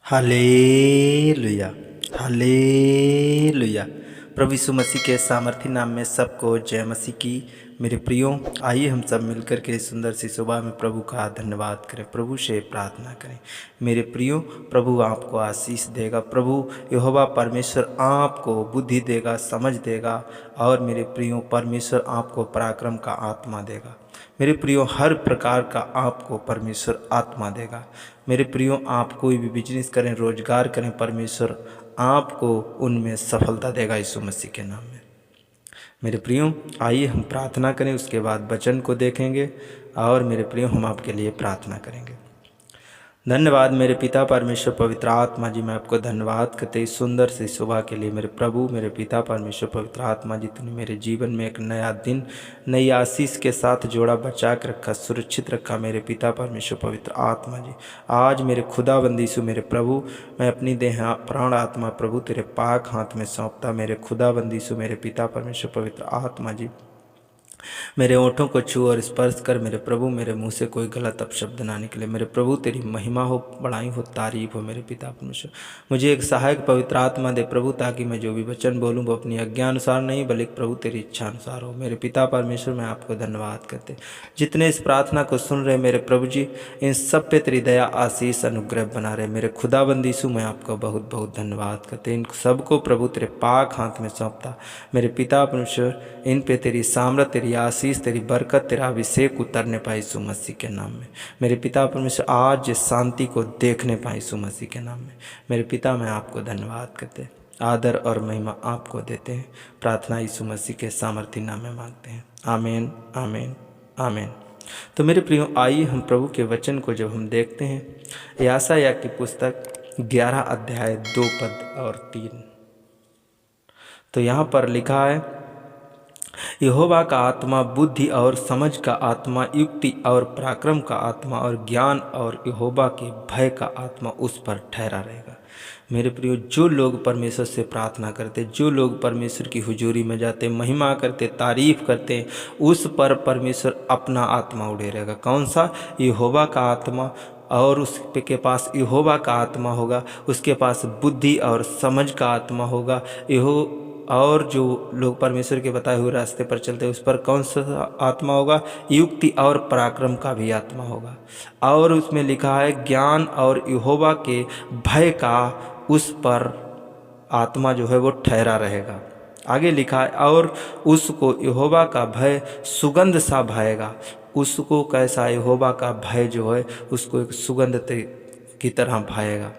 Hallelujah, hallelujah. प्रभु यीशु मसीह के सामर्थी नाम में सबको जय मसीह की। मेरे प्रियो, आइए हम सब मिलकर के इस सुंदर सी सुबह में प्रभु का धन्यवाद करें, प्रभु से प्रार्थना करें। मेरे प्रियो, प्रभु आपको आशीष देगा। प्रभु यहोवा परमेश्वर आपको बुद्धि देगा, समझ देगा। और मेरे प्रियो, परमेश्वर आपको पराक्रम का आत्मा देगा। मेरे प्रियो, हर प्रकार का आपको परमेश्वर आत्मा देगा। मेरे प्रियो, आप कोई भी बिजनेस करें, रोजगार करें, परमेश्वर आपको उनमें सफलता देगा यीशु मसीह के नाम में। मेरे प्रियो, आइए हम प्रार्थना करें, उसके बाद वचन को देखेंगे। और मेरे प्रियो, हम आपके लिए प्रार्थना करेंगे। धन्यवाद मेरे पिता परमेश्वर पवित्र आत्मा जी, मैं आपको धन्यवाद करते इस सुंदर से सुबह के लिए। मेरे प्रभु, मेरे पिता परमेश्वर पवित्र आत्मा जी, तूने मेरे जीवन में एक नया दिन, नई आशीष के साथ जोड़ा, बचा कर रखा, सुरक्षित रखा। मेरे पिता परमेश्वर पवित्र आत्मा जी, आज मेरे खुदाबंदी सु मेरे प्रभु, मैं अपनी देह प्राण आत्मा प्रभु तेरे पाक हाथ में सौंपता। मेरे खुदाबंदी सु मेरे पिता परमेश्वर पवित्र आत्मा जी, मेरे ओंठों को छू और स्पर्श कर। मेरे प्रभु, मेरे मुंह से कोई गलत अपशब्द ना निकले। मेरे प्रभु, तेरी महिमा हो, बड़ाई हो, तारीफ हो। मेरे पिता परमेश्वर, मुझे एक सहायक पवित्र आत्मा दे प्रभु, ताकि मैं जो भी वचन बोलूं वो अपनी आज्ञा अनुसार नहीं, बल्कि प्रभु तेरी इच्छा अनुसार हो। मेरे पिता परमेश्वर, मैं आपको धन्यवाद करते जितने इस प्रार्थना को सुन रहे मेरे प्रभु जी, इन सब पे तेरी दया, आशीष, अनुग्रह बना रहे। मेरे खुदाबंदी सु मैं आपको बहुत बहुत धन्यवाद करते। इन सबको प्रभु तेरे पाक हाथ में सौंपता। मेरे पिता परमेश्वर, इन पे तेरी सामर्थ, तेरी आशीष, तेरी बरकत, तेरा अभिषेक उतरने पाए यीशु मसीह के नाम में। मेरे पिता परमेश्वर, आज इस शांति को देखने पाए यीशु मसीह के नाम में। मेरे पिता, मैं आपको धन्यवाद करते, आदर और महिमा आपको देते हैं। प्रार्थना यीशु मसीह के सामर्थी नाम में मांगते हैं। आमीन, आमीन, आमीन। तो मेरे प्रियो, आइए हम प्रभु के वचन को जब हम देखते हैं, यशायाह की पुस्तक 11 अध्याय 2 पद और 3, तो यहाँ पर लिखा है, यहोवा का आत्मा बुद्धि और समझ का आत्मा, युक्ति और पराक्रम का आत्मा और ज्ञान और यहोवा के भय का आत्मा उस पर ठहरा रहेगा। मेरे प्रियो, जो लोग परमेश्वर से प्रार्थना करते, जो लोग परमेश्वर की हुजूरी में जाते, महिमा करते, तारीफ करते, उस पर परमेश्वर अपना आत्मा उड़े रहेगा। कौन सा? यहोवा का आत्मा। और उसके पास यहोवा का आत्मा होगा, उसके पास बुद्धि और समझ का आत्मा होगा। और जो लोग परमेश्वर के बताए हुए रास्ते पर चलते हैं, उस पर कौन सा आत्मा होगा? युक्ति और पराक्रम का भी आत्मा होगा। और उसमें लिखा है, ज्ञान और यहोवा के भय का उस पर आत्मा जो है वो ठहरा रहेगा। आगे लिखा है, और उसको यहोवा का भय सुगंध सा भाएगा। उसको कैसा? यहोवा का भय जो है उसको एक सुगंध की तरह भाएगा।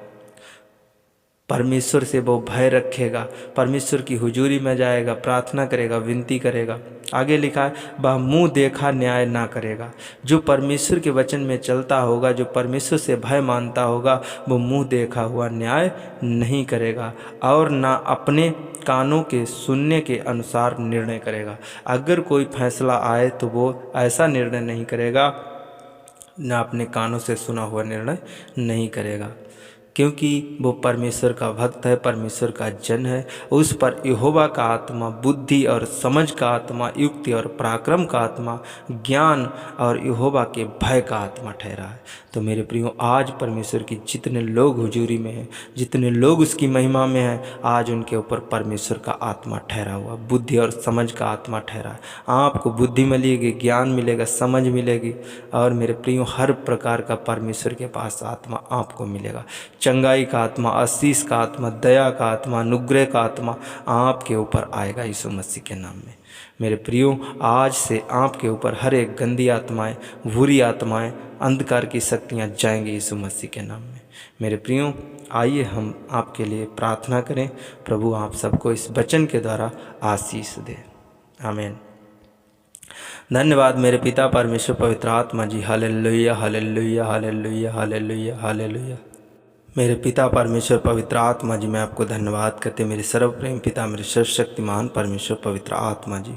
परमेश्वर से वो भय रखेगा, परमेश्वर की हुजूरी में जाएगा, प्रार्थना करेगा, विनती करेगा। आगे लिखा है, वह मुँह देखा न्याय ना करेगा। जो परमेश्वर के वचन में चलता होगा, जो परमेश्वर से भय मानता होगा, वो मुँह देखा हुआ न्याय नहीं करेगा और ना अपने कानों के सुनने के अनुसार निर्णय करेगा। अगर कोई फैसला आए तो वो ऐसा निर्णय नहीं करेगा, ना अपने कानों से सुना हुआ निर्णय नहीं करेगा, क्योंकि वो परमेश्वर का भक्त है, परमेश्वर का जन है। उस पर यहोवा का आत्मा, बुद्धि और समझ का आत्मा, युक्ति और पराक्रम का आत्मा, ज्ञान और यहोवा के भय का आत्मा ठहरा है। तो मेरे प्रियो, आज परमेश्वर की जितने लोग हुजूरी में हैं, जितने लोग उसकी महिमा में हैं, आज उनके ऊपर परमेश्वर का आत्मा ठहरा हुआ, बुद्धि और समझ का आत्मा ठहरा है। आपको बुद्धि मिलेगी, ज्ञान मिलेगा, समझ मिलेगी। और मेरे प्रियो, हर प्रकार का परमेश्वर के पास आत्मा आपको मिलेगा। चंगाई का आत्मा, आशीष का आत्मा, दया का आत्मा, अनुग्रह का आत्मा आपके ऊपर आएगा यीशु मसीह के नाम में। मेरे प्रियो, आज से आपके ऊपर हर एक गंदी आत्माएं, बुरी आत्माएं, अंधकार की शक्तियां जाएंगी यीशु मसीह के नाम में। मेरे प्रियो, आइए हम आपके लिए प्रार्थना करें। प्रभु आप सबको इस वचन के द्वारा आशीष दे। आमीन। धन्यवाद मेरे पिता परमेश्वर पवित्र आत्मा जी। Hallelujah, hallelujah, hallelujah, hallelujah, hallelujah. मेरे पिता परमेश्वर पवित्र आत्मा जी, मैं आपको धन्यवाद करते मेरे सर्वप्रेम पिता, मेरे सर्वशक्तिमान परमेश्वर पवित्र आत्मा जी।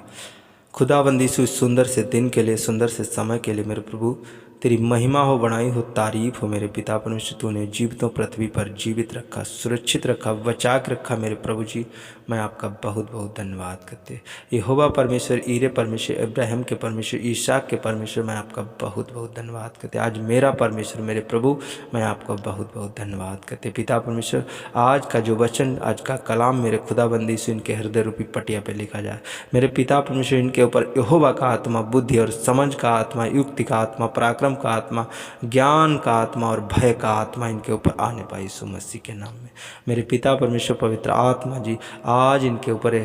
खुदाबंदी से इस सुंदर से दिन के लिए, सुंदर से समय के लिए मेरे प्रभु तेरी महिमा हो, बड़ाई हो, तारीफ हो मेरे पिता परमेश्वर। तूने जीवितों पृथ्वी पर जीवित रखा, सुरक्षित रखा, बचा के रखा मेरे प्रभु जी। मैं आपका बहुत बहुत धन्यवाद करते। यहोवा परमेश्वर, ईरे परमेश्वर, इब्राहिम के परमेश्वर, ईसाक के परमेश्वर, मैं आपका बहुत बहुत धन्यवाद करते। आज मेरा परमेश्वर मेरे प्रभु, मैं आपका बहुत बहुत धन्यवाद करते। पिता परमेश्वर, आज का जो वचन, आज का कलाम मेरे खुदाबंदी से इनके हृदय रूपी पटिया पे लिखा जाए। मेरे पिता परमेश्वर, इनके ऊपर यहोवा का आत्मा, बुद्धि और समझ का आत्मा, युक्ति का आत्मा, पराक्रम का आत्मा, ज्ञान का आत्मा और भय का आत्मा इनके ऊपर आने पाए यीशु मसीह के नाम में। मेरे पिता परमेश्वर, पवित्र आत्मा जी आज इनके ऊपर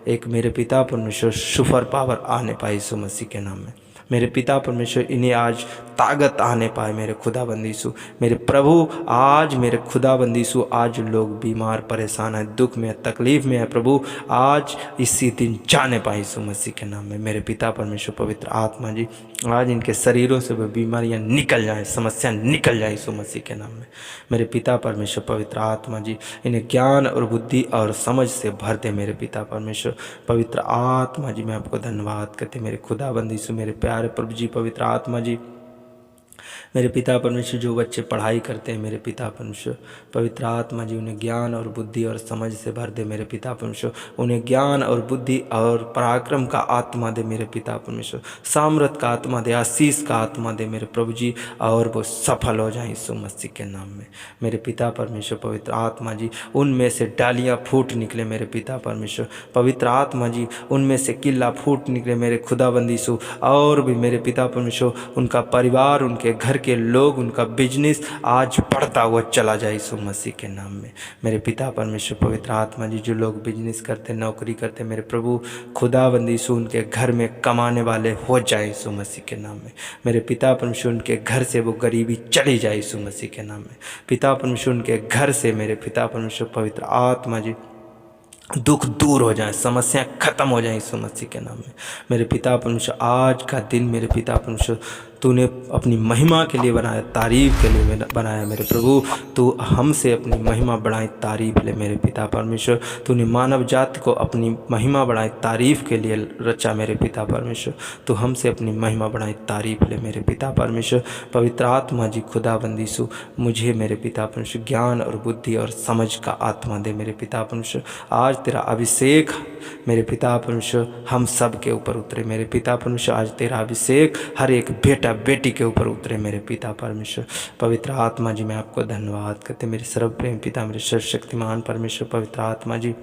एक मेरे पिता परमेश्वर सुपर पावर आने पाए यीशु मसीह के नाम में। मेरे पिता परमेश्वर, इन्हें आज ताकत आने पाए मेरे खुदाबंदी यीशु। मेरे प्रभु, आज मेरे खुदाबंदी यीशु, आज लोग बीमार परेशान हैं, दुख में, तकलीफ में है प्रभु, आज इसी दिन जाने पाए यीशु मसीह के नाम में। मेरे पिता परमेश्वर, पवित्र आत्मा जी आज इनके शरीरों से वो बीमारियां निकल जाएं, समस्या निकल जाए यीशु मसीह के नाम में। मेरे पिता परमेश्वर, पवित्र आत्मा जी इन्हें ज्ञान और बुद्धि और समझ से भर दे मेरे पिता परमेश्वर, पवित्र आत्मा जी। मैं आपको धन्यवाद करते मेरे खुदाबंदी यीशु, मेरे प्यारे प्रभु जी, पवित्र आत्मा जी। मेरे पिता परमेश्वर, जो बच्चे पढ़ाई करते हैं मेरे पिता परमेश्वर, पवित्र आत्मा जी उन्हें ज्ञान और बुद्धि और समझ से भर दे मेरे पिता परमेश्वर। उन्हें ज्ञान और बुद्धि और पराक्रम का आत्मा दे मेरे पिता परमेश्वर, सामर्थ का आत्मा दे, आशीष का आत्मा दे मेरे प्रभु जी, और वो सफल हो जाए यीशु मसीह के नाम में। मेरे पिता परमेश्वर, पवित्र आत्मा जी उनमें से डालियाँ फूट निकले मेरे पिता परमेश्वर, पवित्र आत्मा जी उनमें से किला फूट निकले मेरे खुदाबंदी यीशु। और भी मेरे पिता परमेश्वर, उनका परिवार, उनके घर के लोग, उनका बिजनेस आज बढ़ता हुआ चला जाए यीशु मसीह के नाम में। मेरे पिता परमेश्वर, पवित्र आत्मा जी जो लोग बिजनेस करते, नौकरी करते मेरे प्रभु खुदाबंदी यीशु, उनके घर में कमाने वाले हो जाए यीशु मसीह के नाम में। मेरे पिता परमेश्वर, उनके घर से वो गरीबी चली जाए यीशु मसीह के नाम में। पिता परमेश्वर, उनके घर से मेरे पिता परमेश्वर, पवित्र आत्मा जी दुख दूर हो जाए, समस्या खत्म हो जाए यीशु मसीह के नाम में। मेरे पिता परमेश्वर, आज का दिन मेरे पिता परमेश्वर तूने अपनी महिमा के लिए बनाया, तारीफ के लिए बनाया मेरे प्रभु। तू हमसे अपनी महिमा बढ़ाए, तारीफ ले मेरे पिता परमेश्वर। तूने मानव जाति को अपनी महिमा बढ़ाए, तारीफ के लिए रचा मेरे पिता परमेश्वर। तू हमसे अपनी महिमा बढ़ाए, तारीफ ले मेरे पिता परमेश्वर, पवित्र आत्मा जी खुदाबंदी यीशु। मुझे मेरे पिता परमेश्वर ज्ञान और बुद्धि और समझ का आत्मा दे मेरे पिता परमेश्वर। आज तेरा अभिषेक मेरे पिता परमेश्वर हम सब के ऊपर उतरे मेरे पिता परमेश्वर। आज तेरा अभिषेक हर एक बेटा बेटी के ऊपर उतरे मेरे पिता परमेश्वर, पवित्र आत्मा जी। मैं आपको धन्यवाद करते मेरे सर्वप्रेम पिता, मेरे सर्वशक्तिमान परमेश्वर, पवित्र आत्मा जी।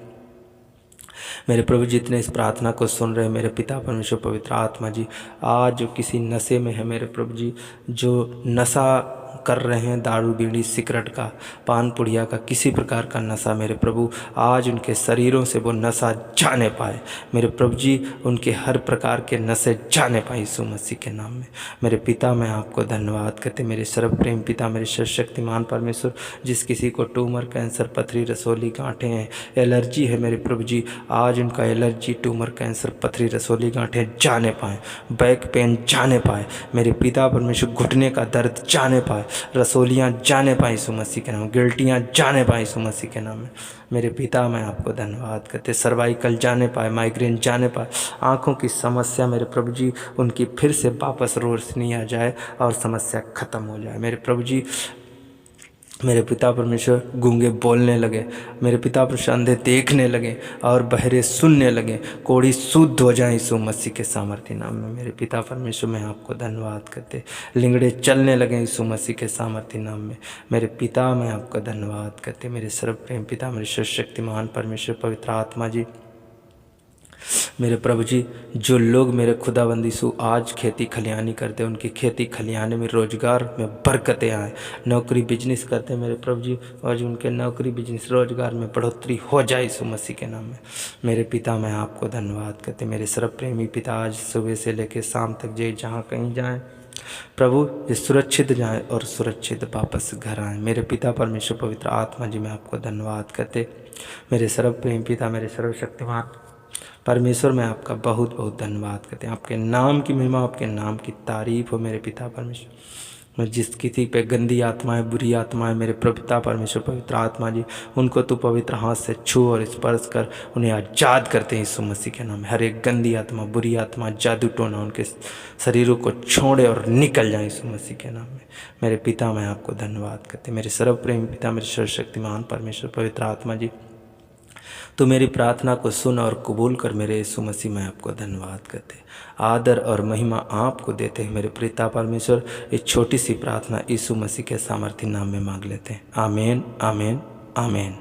मेरे प्रभु जितने इस प्रार्थना को सुन रहे हैं मेरे पिता परमेश्वर, पवित्र आत्मा जी, आज जो किसी नशे में है मेरे प्रभु जी, जो नशा कर रहे हैं, दारू बीड़ी सिगरेट का, पान पुड़िया का, किसी प्रकार का नशा मेरे प्रभु, आज उनके शरीरों से वो नशा जाने पाए मेरे प्रभु जी। उनके हर प्रकार के नशे जाने पाए यीशु मसीह के नाम में। मेरे पिता, मैं आपको धन्यवाद करते मेरे सर्वप्रेम पिता, मेरे सर्वशक्तिमान परमेश्वर। जिस किसी को ट्यूमर, कैंसर, पथरी, रसोली, गांठें हैं, एलर्जी है मेरे प्रभु जी, आज उनका एलर्जी, ट्यूमर, कैंसर, पथरी, रसोली, गांठें जाने पाए, बैक पेन जाने पाए मेरे पिता परमेश्वर, घुटने का दर्द जाने पाए, रसोलियाँ जाने पाए यीशु मसीह के नाम में, गिल्टियाँ जाने पाए यीशु मसीह के नाम में। मेरे पिता, मैं आपको धन्यवाद करते, सर्वाइकल जाने पाए, माइग्रेन जाने पाए, आँखों की समस्या मेरे प्रभु जी उनकी फिर से वापस रोशनी आ जाए और समस्या खत्म हो जाए मेरे प्रभु जी। मेरे पिता परमेश्वर गूंगे बोलने लगे मेरे पिता परमेश्वर, अंधे देखने लगे और बहरे सुनने लगे, कोढ़ी शुद्ध हो जाए यीशु मसीह के सामर्थ्य नाम में। मेरे पिता परमेश्वर, मैं आपको धन्यवाद करते, लिंगड़े चलने लगे यीशु मसीह के सामर्थ्य नाम में। मेरे पिता, मैं आपका धन्यवाद करते मेरे सर्वप्रेम पिता, मेरे सर्वशक्तिमान परमेश्वर, पवित्र आत्मा जी। मेरे प्रभु जी, जो लोग मेरे खुदाबंदी सु आज खेती खलियानी करते, उनकी खेती खलियाने में रोजगार में बरकतें आए, नौकरी बिजनेस करते मेरे प्रभु जी, और जो उनके नौकरी बिजनेस रोजगार में बढ़ोतरी हो जाए यीशु मसीह के नाम में। मेरे पिता, मैं आपको धन्यवाद करते मेरे सर्वप्रेमी पिता, आज सुबह से लेकर शाम तक जे जहाँ कहीं जाएँ प्रभु, ये सुरक्षित जाएं और सुरक्षित वापस घर आएँ। मेरे पिता परमेश्वर, पवित्र आत्मा जी, मैं आपको धन्यवाद करते मेरे सर्वप्रेम पिता, मेरे सर्वशक्तिमान परमेश्वर। मैं आपका बहुत बहुत धन्यवाद करते हैं, आपके नाम की महिमा, आपके नाम की तारीफ हो मेरे पिता परमेश्वर। जिस किसी पे गंदी आत्माएं, बुरी आत्माएं, मेरे प्रभु पिता परमेश्वर पवित्र आत्मा जी, उनको तू पवित्र हाथ से छू और स्पर्श कर उन्हें आज़ाद करते हैं यीशु मसीह के नाम में। हर एक गंदी आत्मा, बुरी आत्मा, जादू टोना उनके शरीरों को छोड़े और निकल जाए यीशु मसीह के नाम में। मेरे पिता, मैं आपको धन्यवाद करते, मेरे सर्वप्रेमी पिता, मेरे सर्वशक्तिमान परमेश्वर पवित्र आत्मा जी, तो मेरी प्रार्थना को सुन और कबूल कर मेरे यीशु मसीह। मैं आपको धन्यवाद करते, आदर और महिमा आपको देते हैं मेरे पिता परमेश्वर। एक छोटी सी प्रार्थना यीशु मसीह के सामर्थी नाम में मांग लेते हैं। आमीन, आमीन, आमीन।